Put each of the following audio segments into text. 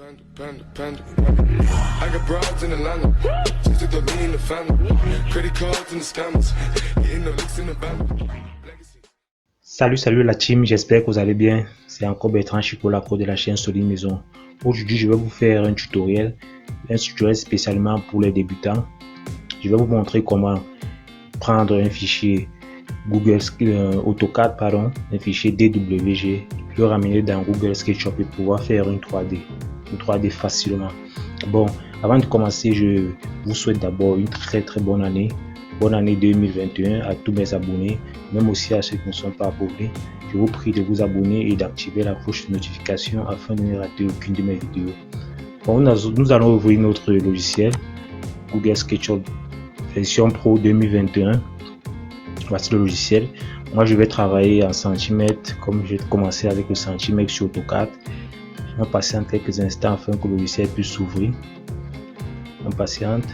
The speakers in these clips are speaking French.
I got broads in Atlanta, just to me in the family, credit cards and the scammers, hitting the licks in the band. Salut la team, j'espère que vous allez bien. C'est encore Bertrand Chicola Pro de la chaîne Solide Maison. Aujourd'hui, je vais vous faire un tutoriel spécialement pour les débutants. Je vais vous montrer comment prendre un fichier AutoCAD, un fichier DWG, le ramener dans Google SketchUp et pouvoir faire une 3D facilement. Bon, avant de commencer, je vous souhaite d'abord une très bonne année. Bonne année 2021 à tous mes abonnés, même aussi à ceux qui ne sont pas abonnés. Je vous prie de vous abonner et d'activer la cloche de notification afin de ne rater aucune de mes vidéos. Bon, nous allons ouvrir notre logiciel Google SketchUp version Pro 2021. Voici le logiciel. Moi, je vais travailler en centimètres, comme je vais commencer avec le centimètre sur AutoCAD. On patiente quelques instants afin que le logiciel puisse s'ouvrir. On patiente.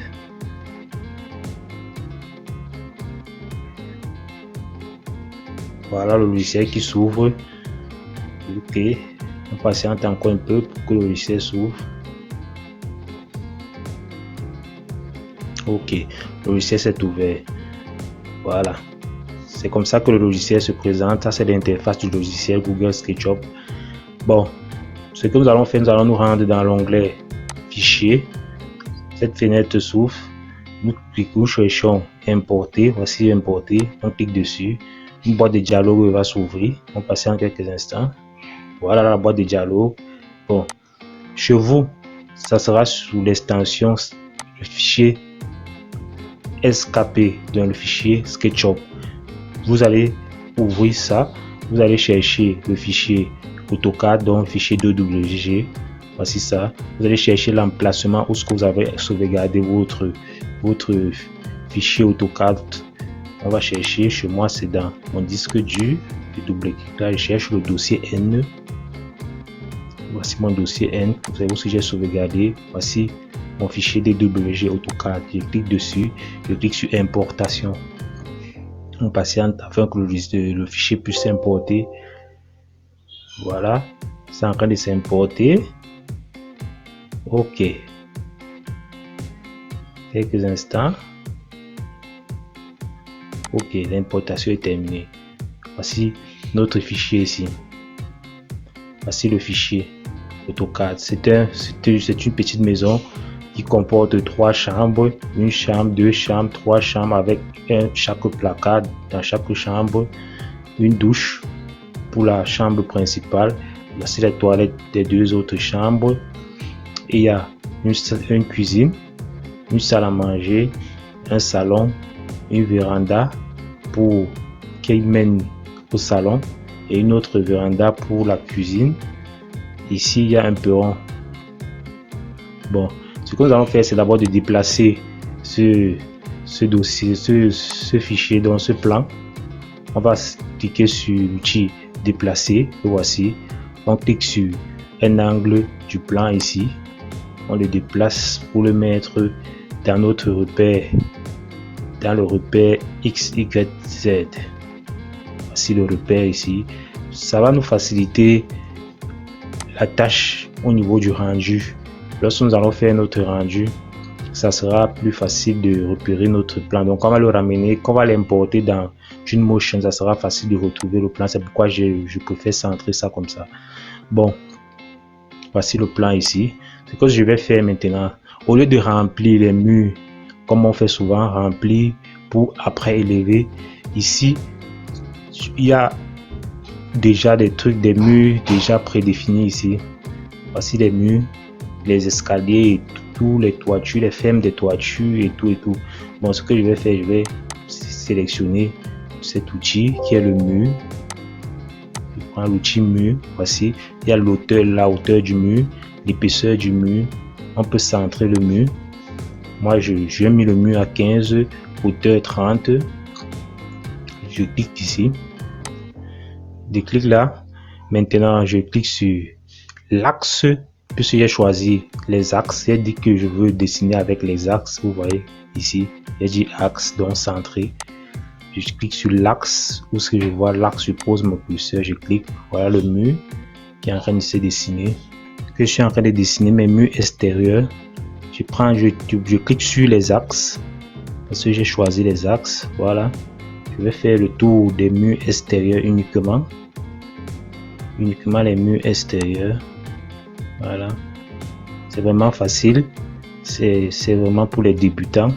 Voilà le logiciel qui s'ouvre. Ok. On patiente encore un peu pour que le logiciel s'ouvre. Ok. Le logiciel s'est ouvert. Voilà. C'est comme ça que le logiciel se présente. Ça, c'est l'interface du logiciel Google SketchUp. Bon. Ce que nous allons faire, nous allons nous rendre dans l'onglet Fichier. Cette fenêtre s'ouvre. Nous cherchons Importer. Voici Importer. On clique dessus. Une boîte de dialogue va s'ouvrir. On passe en quelques instants. Voilà la boîte de dialogue. Bon, chez vous, ça sera sous l'extension le fichier SKP dans le fichier SketchUp. Vous allez ouvrir ça. Vous allez chercher le fichier AutoCAD, donc le fichier DWG. Voici ça. Vous allez chercher l'emplacement où ce que vous avez sauvegardé votre fichier AutoCAD. On va chercher, chez moi c'est dans mon disque dur, je double-clique là, je cherche le dossier N. Voici mon dossier N, vous savez aussi j'ai sauvegardé. Voici mon fichier DWG AutoCAD, je clique dessus, je clique sur importation. On patiente afin que le fichier puisse s'importer. Voilà, c'est en train de s'importer. Ok, quelques instants. Ok, l'importation est terminée. Voici notre fichier ici. Voici le fichier AutoCAD. C'est une petite maison qui comporte 3 chambres, une chambre, 2 chambres, 3 chambres avec chaque placard dans chaque chambre, une douche pour la chambre principale. Voici les toilettes des 2 autres chambres. Et il y a une cuisine, une salle à manger, un salon, une véranda qui mène au salon et une autre véranda pour la cuisine. Ici il y a un perron. Bon, ce que nous allons faire, c'est d'abord de déplacer ce dossier, ce fichier dans ce plan. On va cliquer sur l'outil déplacer. Voici, on clique sur un angle du plan ici. On le déplace pour le mettre dans notre repère, dans le repère XYZ. Voici le repère ici. Ça va nous faciliter la tâche au niveau du rendu. Lorsque nous allons faire notre rendu, ça sera plus facile de repérer notre plan. Donc on va le ramener, qu'on va l'importer dans une motion, ça sera facile de retrouver le plan. C'est pourquoi je préfère centrer ça comme ça. Bon, voici le plan ici. Ce que je vais faire maintenant, au lieu de remplir les murs comme on fait souvent, remplir pour après élever, ici il y a déjà des murs déjà prédéfinis ici. Voici les murs, les escaliers et tous les toitures, les fermes des toitures et tout. Bon, ce que je vais faire, je vais sélectionner cet outil qui est le mur. Je prends l'outil mur. Voici, il y a la hauteur du mur, l'épaisseur du mur. On peut centrer le mur. Moi, j'ai mis le mur à 15, hauteur 30. Je clique ici. Je clique là. Maintenant, je clique sur l'axe. Puisque j'ai choisi les axes, j'ai dit que je veux dessiner avec les axes. Vous voyez ici, j'ai dit axe, donc centré. Je clique sur l'axe où ce que je vois l'axe, je pose mon curseur, je clique. Voilà le mur qui est en train de se dessiner. que je suis en train de dessiner mes murs extérieurs, je clique sur les axes, parce que j'ai choisi les axes. Voilà, je vais faire le tour des murs extérieurs uniquement les murs extérieurs. Voilà, c'est vraiment facile, c'est vraiment pour les débutants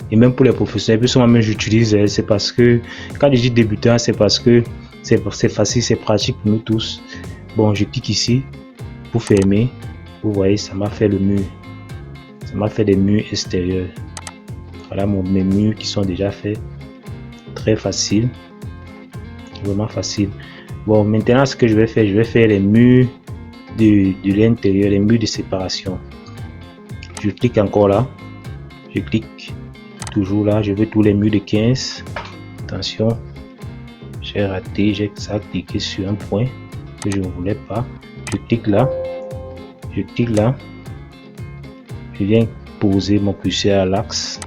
et même pour les professionnels. Puis moi-même j'utilise, c'est parce que quand je dis débutant, c'est parce que c'est facile, c'est pratique pour nous tous. Bon, je clique ici pour fermer. Vous voyez, ça m'a fait le mur, ça m'a fait des murs extérieurs. Voilà mes murs qui sont déjà faits. Très facile, vraiment facile. Bon, maintenant ce que je vais faire les murs de l'intérieur, les murs de séparation. Je clique encore là, je clique toujours là, je veux tous les murs de 15. Attention, j'ai raté, j'ai cliqué sur un point que je ne voulais pas. Je clique là, je viens poser mon curseur à l'axe.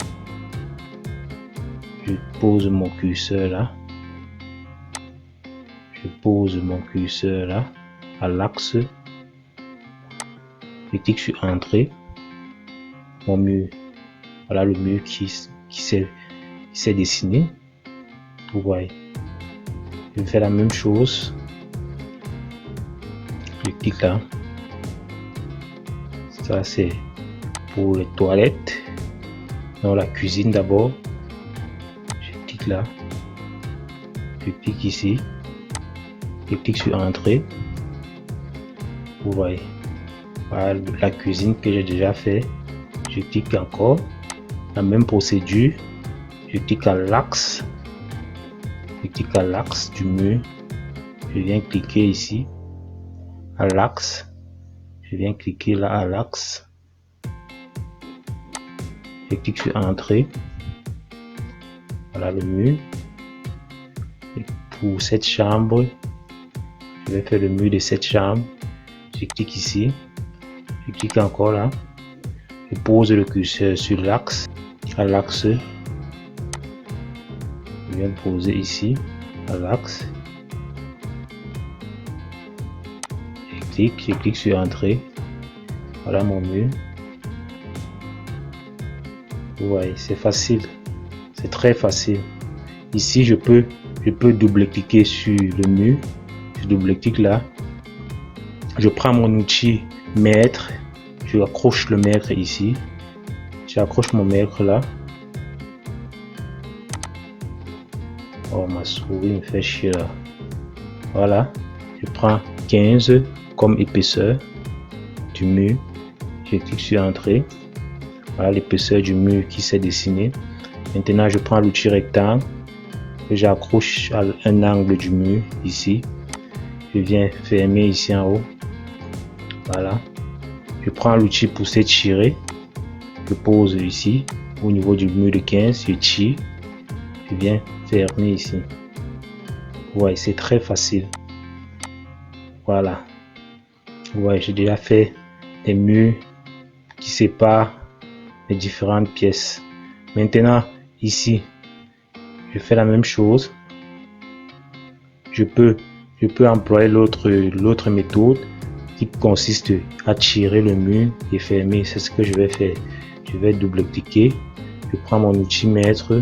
Je pose mon curseur là, à l'axe. Je clique sur entrée. Mon mur, voilà le mur qui s'est dessiné. Vous voyez, je fais la même chose. Je clique là. Ça c'est pour les toilettes, dans la cuisine d'abord. Je clique là, je clique ici, je clique sur entrée. Vous voyez, voilà la cuisine que j'ai déjà fait. Je clique encore, la même procédure. Je clique à l'axe, du mur. Je viens cliquer ici à l'axe, je viens cliquer là à l'axe. Je clique sur entrée. Voilà le mur. Et pour cette chambre, je vais faire le mur de cette chambre. Je clique ici, je clique encore là, je pose le curseur sur l'axe, à l'axe. Je viens poser ici à l'axe. Je clique sur entrée. Voilà mon mur. Vous voyez, c'est facile, c'est très facile. Ici je peux double-cliquer sur le mur. Je double-clique là. Je prends mon outil mètre, je accroche le mètre ici. J'accroche mon mètre là. Oh, ma souris me fait chier là. Voilà, je prends 15 comme épaisseur du mur. Je clique sur entrée. Voilà l'épaisseur du mur qui s'est dessiné. Maintenant je prends l'outil rectangle que j'accroche à un angle du mur ici. Je viens fermer ici en haut. Voilà, je prends l'outil pour s'étirer. Je pose ici au niveau du mur de 15, je tire, je viens fermer ici. Ouais, c'est très facile. Voilà, ouais, j'ai déjà fait des murs qui séparent les différentes pièces. Maintenant ici je fais la même chose. Je peux employer l'autre méthode qui consiste à tirer le mur et fermer. C'est ce que je vais faire. Je vais double-cliquer, je prends mon outil mètre,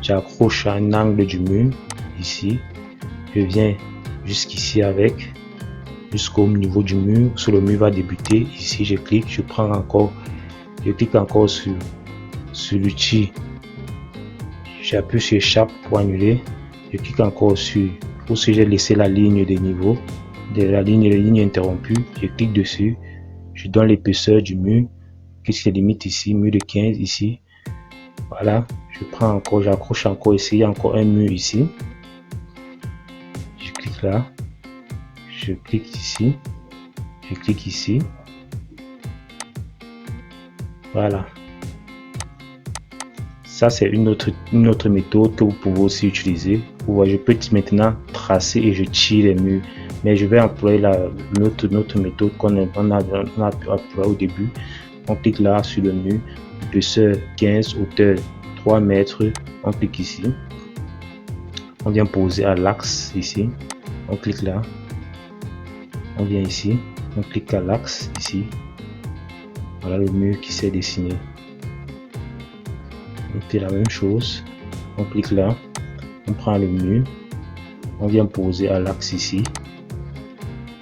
j'accroche à un angle du mur ici, je viens jusqu'ici avec, jusqu'au niveau du mur, sur le mur va débuter. Ici je clique, je clique encore sur l'outil, j'appuie sur Échappe pour annuler, je clique encore sur, ou si j'ai laissé la ligne des niveaux, de la ligne interrompue, je clique dessus, je donne l'épaisseur du mur, qui se limite ici, mur de 15 ici. Voilà, je prends encore, j'accroche encore ici, il y a encore un mur ici. Je clique là, je clique ici, je clique ici. Voilà. Ça c'est une autre méthode que vous pouvez aussi utiliser. Vous voyez, je peux maintenant tracer et je tire les murs. Mais je vais employer notre méthode qu'on a employé au début. On clique là sur le mur, épaisseur 15, hauteur 3 mètres. On clique ici. On vient poser à l'axe ici. On clique là. On vient ici. On clique à l'axe ici. Voilà le mur qui s'est dessiné. On fait la même chose. On clique là. On prend le mur. On vient poser à l'axe ici.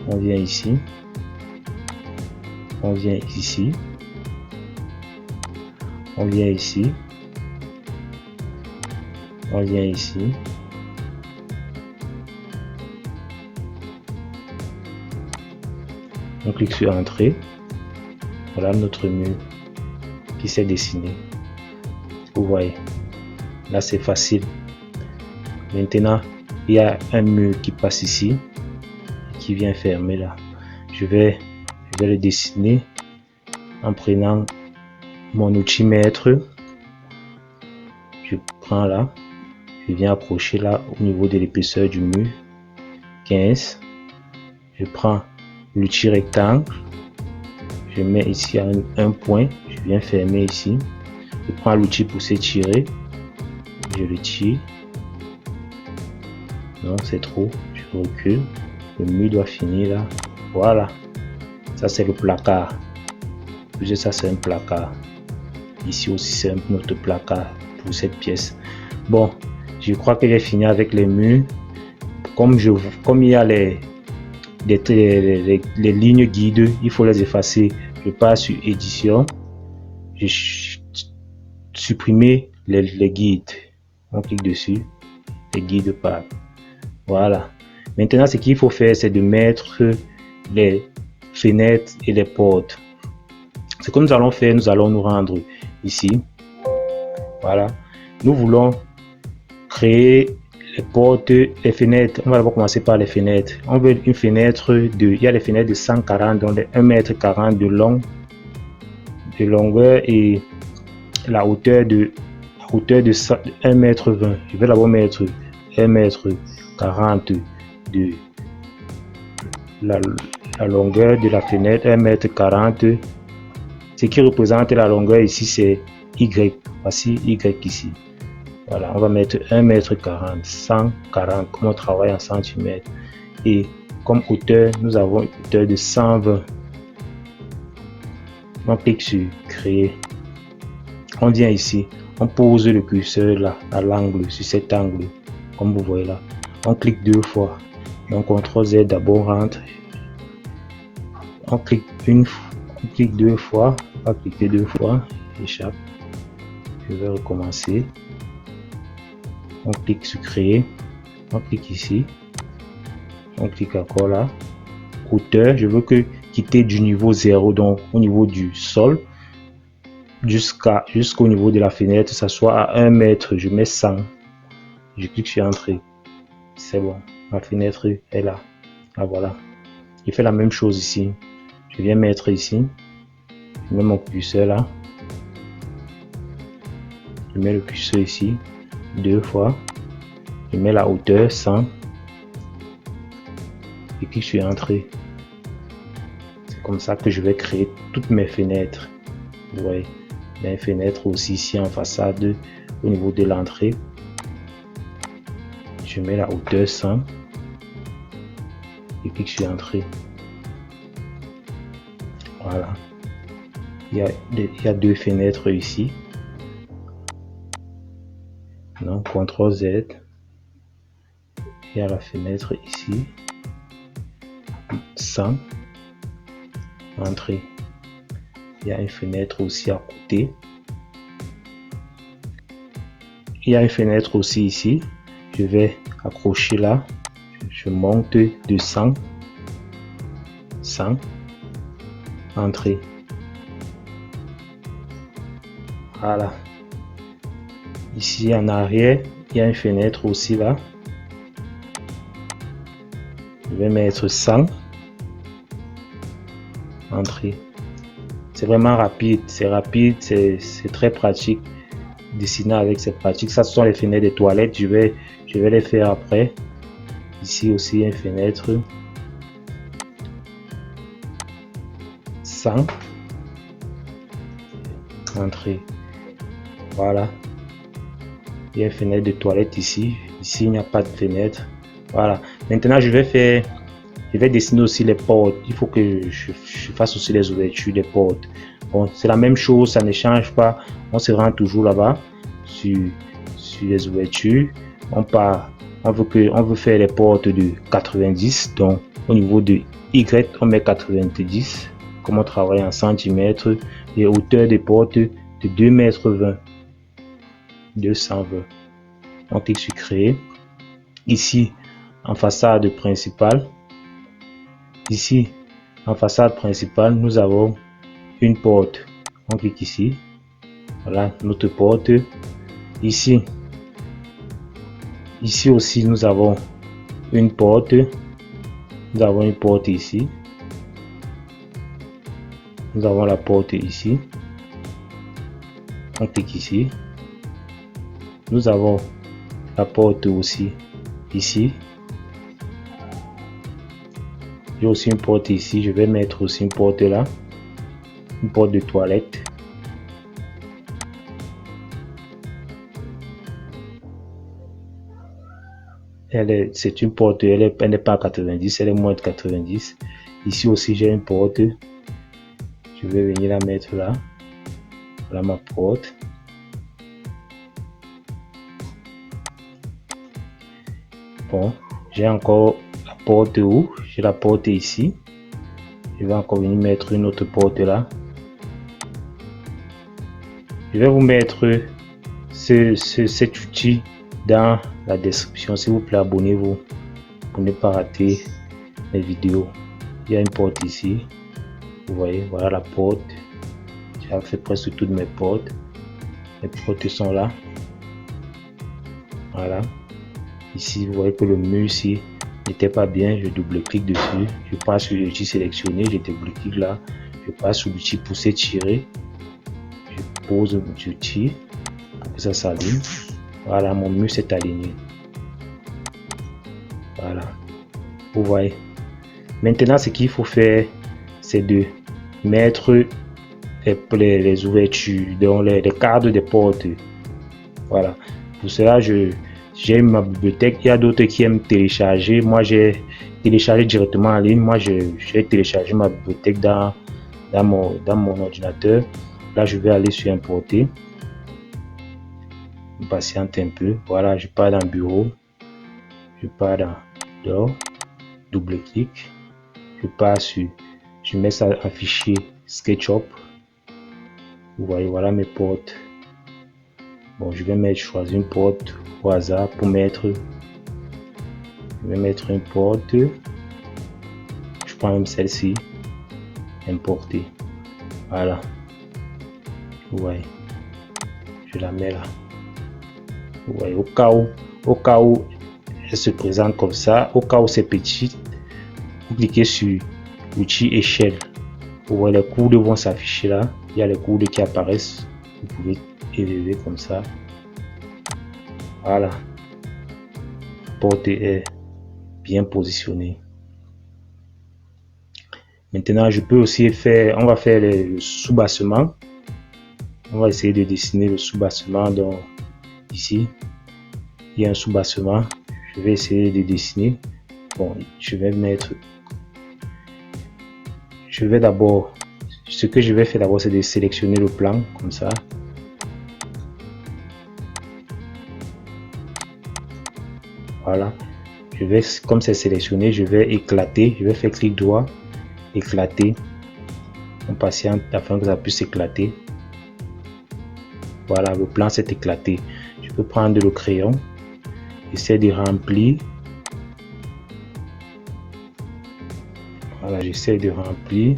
On vient ici. On vient ici. On vient ici. On vient ici. On clique sur Entrée. Voilà notre mur qui s'est dessiné. Vous voyez, là c'est facile. Maintenant, il y a un mur qui passe ici, qui vient fermer là. Je vais le dessiner en prenant mon outil maître. Je prends là, je viens approcher là au niveau de l'épaisseur du mur, 15. Je prends l'outil rectangle, je mets ici un point, je viens fermer ici. Je prends l'outil pour s'étirer, je le tire. Non, c'est trop, je recule. Le mur doit finir là. Voilà, ça c'est le placard. Ça c'est un placard. Ici aussi c'est un autre placard pour cette pièce. Bon, je crois que j'ai fini avec les murs. Comme il y a les lignes guides, il faut les effacer. Je passe sur édition, je supprimer les guides. On clique dessus, les guides partent. Voilà. Maintenant, ce qu'il faut faire, c'est de mettre les fenêtres et les portes. Ce que nous allons faire, nous allons nous rendre ici. Voilà. Nous voulons créer les portes, les fenêtres. On va d'abord commencer par les fenêtres. On veut une fenêtre il y a les fenêtres de 140, donc de 1,40 m de longueur et la hauteur de 1,20 m. Je vais d'abord mettre 1,40 m de la longueur de la fenêtre, 1,40 m. Ce qui représente la longueur ici, c'est Y. Voici Y ici. Voilà, on va mettre 1,40 m, 140, comme on travaille en centimètres. Et comme hauteur, nous avons une hauteur de 120. On clique sur Créer. On vient ici, on pose le curseur là, à l'angle, sur cet angle, comme vous voyez là. On clique deux fois. Donc CTRL Z d'abord rentre. On clique deux fois. On va cliquer deux fois. Échappe. Je vais recommencer. On clique sur Créer. On clique ici. On clique encore là. Hauteur, je veux quitter du niveau 0, donc au niveau du sol, jusqu'au niveau de la fenêtre, ça soit à 1 mètre. Je mets 100. Je clique sur Entrée. C'est bon. Ma fenêtre est là. Ah, voilà. Je fais la même chose ici. Je viens mettre ici. Je mets mon curseur là. Je mets le curseur ici. Deux fois. Je mets la hauteur 100. Et clique sur Entrée. C'est comme ça que je vais créer toutes mes fenêtres. Vous voyez. Les fenêtres aussi ici en façade au niveau de l'entrée. Je mets la hauteur 100. Et clique sur Entrée. Voilà. Il y a deux fenêtres ici. Donc CTRL Z. Il y a la fenêtre ici. 100. Entrée. Il y a une fenêtre aussi à côté. Il y a une fenêtre aussi ici. Je vais accrocher là. Je monte de 100. 100. Entrée. Voilà. Ici en arrière, il y a une fenêtre aussi là. Je vais mettre 100. Entrée. C'est vraiment rapide, c'est très pratique. Dessiner avec cette pratique. Ça, ce sont les fenêtres des toilettes. Je vais les faire après. Ici aussi, il y a une fenêtre. 100. Entrée. Voilà. Il y a une fenêtre de toilette ici. Ici, il n'y a pas de fenêtre. Voilà. Maintenant, je vais faire Je vais dessiner aussi les portes. Il faut que je fasse aussi les ouvertures des portes. Bon, c'est la même chose, ça ne change pas. On se rend toujours là-bas sur les ouvertures. On veut faire les portes de 90. Donc, au niveau de Y, on met 90. Comme on travaille en centimètres, et hauteur des portes de 2,20 m. 220. On clique sur créer. Ici, en façade principale. Ici, en façade principale, nous avons une porte. On clique ici. Voilà notre porte. Ici aussi, nous avons une porte. Nous avons une porte ici. Nous avons la porte ici. On clique ici. Nous avons la porte aussi ici. J'ai aussi une porte ici. Je vais mettre aussi une porte là. Une porte de toilette. C'est une porte, elle n'est pas à 90, elle est moins de 90. Ici aussi, j'ai une porte. Je vais venir la mettre là. Voilà ma porte. Bon, j'ai encore la porte où? J'ai la porte ici. Je vais encore venir mettre une autre porte là. Je vais vous mettre cet outil dans la description. S'il vous plaît, abonnez-vous pour ne pas rater mes vidéos. Il y a une porte ici. Vous voyez, voilà la porte. J'ai fait presque toutes mes portes. Les portes sont là. Voilà. Ici, vous voyez que le mur ici n'était pas bien. Je double-clique dessus. Je passe sur l'outil sélectionné. Je double-clique là. Je passe sur l'outil pousser tirer. Je pose l'outil pour que ça s'aligne. Voilà, mon mur s'est aligné. Voilà. Vous voyez. Maintenant, ce qu'il faut faire, c'est de mettre les ouvertures, donc les cadres des portes. Voilà. Pour cela, j'ai ma bibliothèque. Il y a d'autres qui aiment télécharger. Moi, j'ai téléchargé directement en ligne. Moi, j'ai téléchargé ma bibliothèque dans mon ordinateur. Là, je vais aller sur importer. Je patiente un peu. Voilà, je pars dans bureau. Je pars dans double-clic. Je pars sur. Je mets ça en fichier SketchUp. Vous voyez, voilà mes portes. Bon, je vais choisir une porte au hasard pour mettre. Je vais mettre une porte. Je prends même celle-ci. Importer. Voilà. Vous voyez. Je la mets là. Vous voyez, au cas où elle se présente comme ça, au cas où c'est petit, vous cliquez sur l'outil échelle. Vous voyez, les coudes vont s'afficher là. Il y a les coudes qui apparaissent. Vous pouvez élever comme ça. Voilà. La porte est bien positionnée. Maintenant, je peux aussi faire, on va faire le sous-bassement. On va essayer de dessiner le sous-bassement. Donc, ici, il y a un sous-bassement. Je vais essayer de dessiner. Bon, je vais d'abord, ce que je vais faire d'abord, c'est de sélectionner le plan comme ça. Voilà. Je vais, comme c'est sélectionné, je vais éclater. Je vais faire clic droit, éclater. On patiente afin que ça puisse éclater. Voilà, le plan s'est éclaté. Je peux prendre le crayon, essayer de remplir. Voilà, j'essaie de remplir.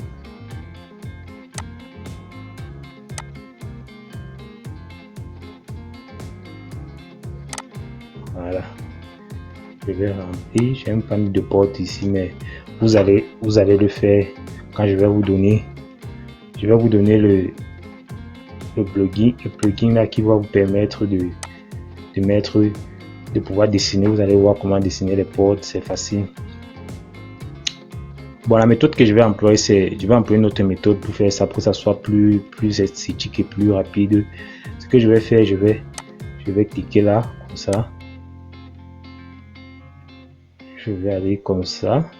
Voilà, je vais remplir. J'ai une famille de portes ici, mais vous allez le faire quand je vais vous donner. Je vais vous donner le plugin là qui va vous permettre de pouvoir dessiner. Vous allez voir comment dessiner les portes, c'est facile. Bon, la méthode que je vais employer, je vais employer une autre méthode pour faire ça, pour que ça soit plus esthétique et plus rapide. Ce que je vais faire, je vais cliquer là, comme ça. Je vais aller comme ça.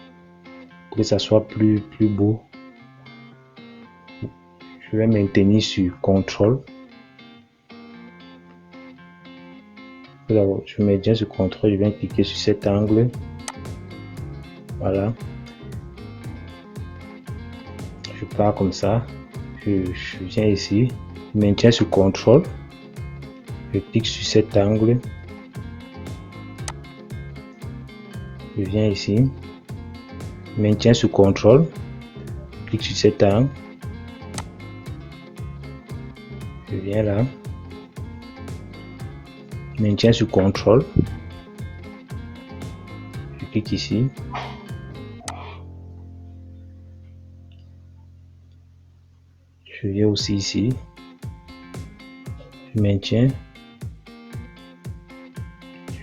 pour que ça soit plus beau. Je vais maintenir sur contrôle. Alors, je maintiens sur contrôle, je viens cliquer sur cet angle. Voilà. Je pars comme ça. Je viens ici, je maintiens sur contrôle. Je clique sur cet angle. Je viens ici, maintiens sur contrôle, je clique sur cet angle. Je viens là, maintiens sur contrôle, je clique ici. Je viens aussi ici, je maintiens,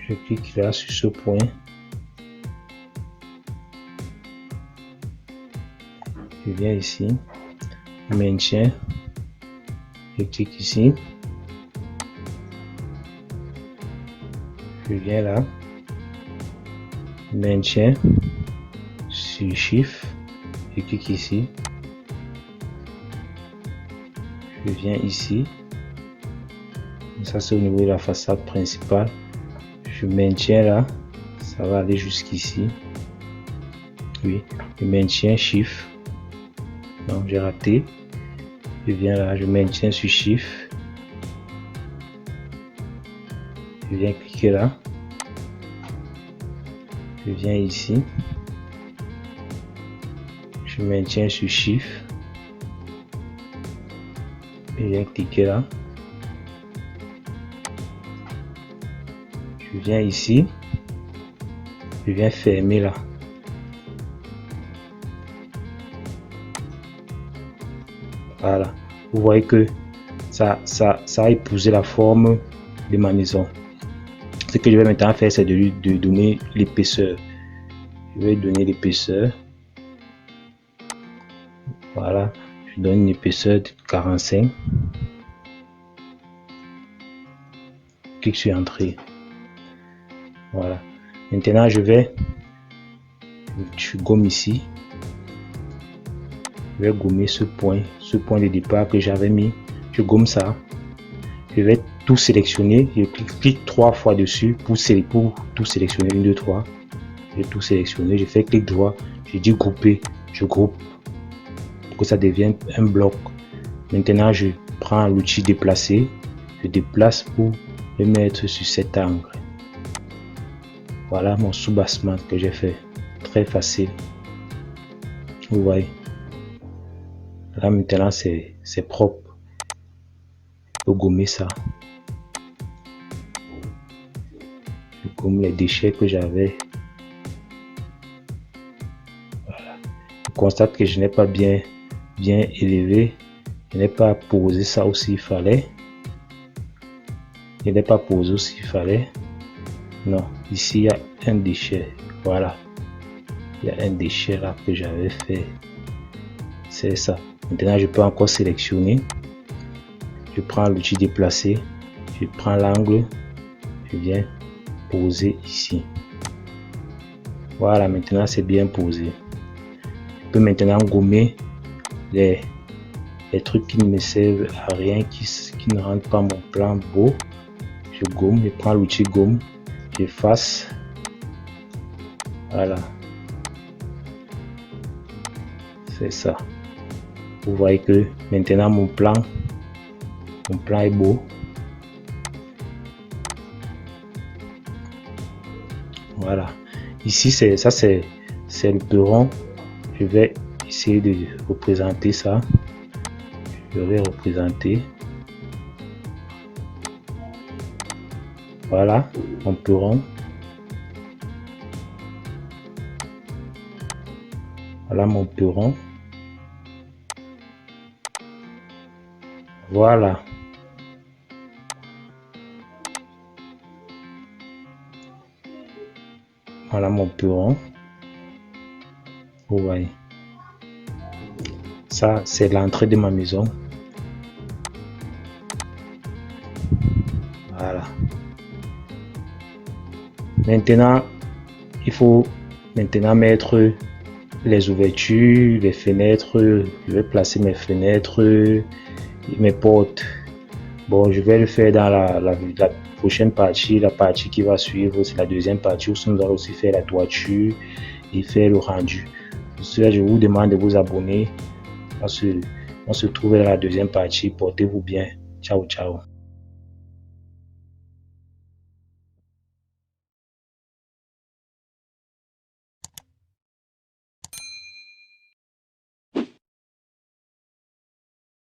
je clique là sur ce point. Je viens ici, je maintiens, je clique ici, je viens là, je maintiens sur Shift, je clique ici, je viens ici, ça c'est au niveau de la façade principale, je maintiens là, ça va aller jusqu'ici, oui, je maintiens Shift. Donc j'ai raté, je viens là, je maintiens sur Shift, je viens cliquer là, je viens ici, je maintiens sur Shift, je viens cliquer là, je viens ici, je viens fermer là. Voilà, vous voyez que ça a épousé la forme de ma maison. Ce que je vais maintenant faire, c'est de donner l'épaisseur. Je vais donner l'épaisseur. Voilà, je donne une épaisseur de 45. Clique sur Entrée. Voilà. Maintenant, je gomme ici. Je vais gommer ce point de départ que j'avais mis. Je gomme ça. Je vais tout sélectionner. Je clique 3 fois dessus pour tout sélectionner. 1, 2, 3. Je vais tout sélectionner. Je fais clic droit. Je dis grouper. Je groupe pour que ça devienne un bloc. Maintenant, je prends l'outil déplacer. Je déplace pour le mettre sur cet angle. Voilà mon soubassement que j'ai fait. Très facile. Vous voyez. Là maintenant c'est propre. Je peux gommer ça. Je gomme les déchets que j'avais. Voilà. Je constate que je n'ai pas bien élevé. Je n'ai pas posé ça aussi il fallait. Je n'ai pas posé aussi il fallait. Non, ici il y a un déchet. Voilà. Il y a un déchet là que j'avais fait. C'est ça. Maintenant, je peux encore sélectionner. Je prends l'outil déplacer. Je prends l'angle. Je viens poser ici. Voilà, maintenant c'est bien posé. Je peux maintenant gommer les trucs qui ne me servent à rien, qui ne rendent pas mon plan beau. Je gomme, je prends l'outil gomme. J'efface. Voilà. C'est ça. Vous voyez que maintenant mon plan est beau. Voilà. Ici c'est le perron. Je vais essayer de représenter ça. Je vais représenter. Voilà mon perron. Voilà mon perron. Voilà. Voilà mon perron. Vous voyez. Ça, c'est l'entrée de ma maison. Voilà. Maintenant, il faut maintenant mettre les ouvertures, les fenêtres. Je vais placer mes fenêtres et mes portes. Bon, je vais le faire dans la prochaine partie. La partie qui va suivre, c'est la deuxième partie où nous allons aussi faire la toiture et faire le rendu. Pour cela, je vous demande de vous abonner. On se trouve dans la deuxième partie. Portez-vous bien. Ciao, ciao.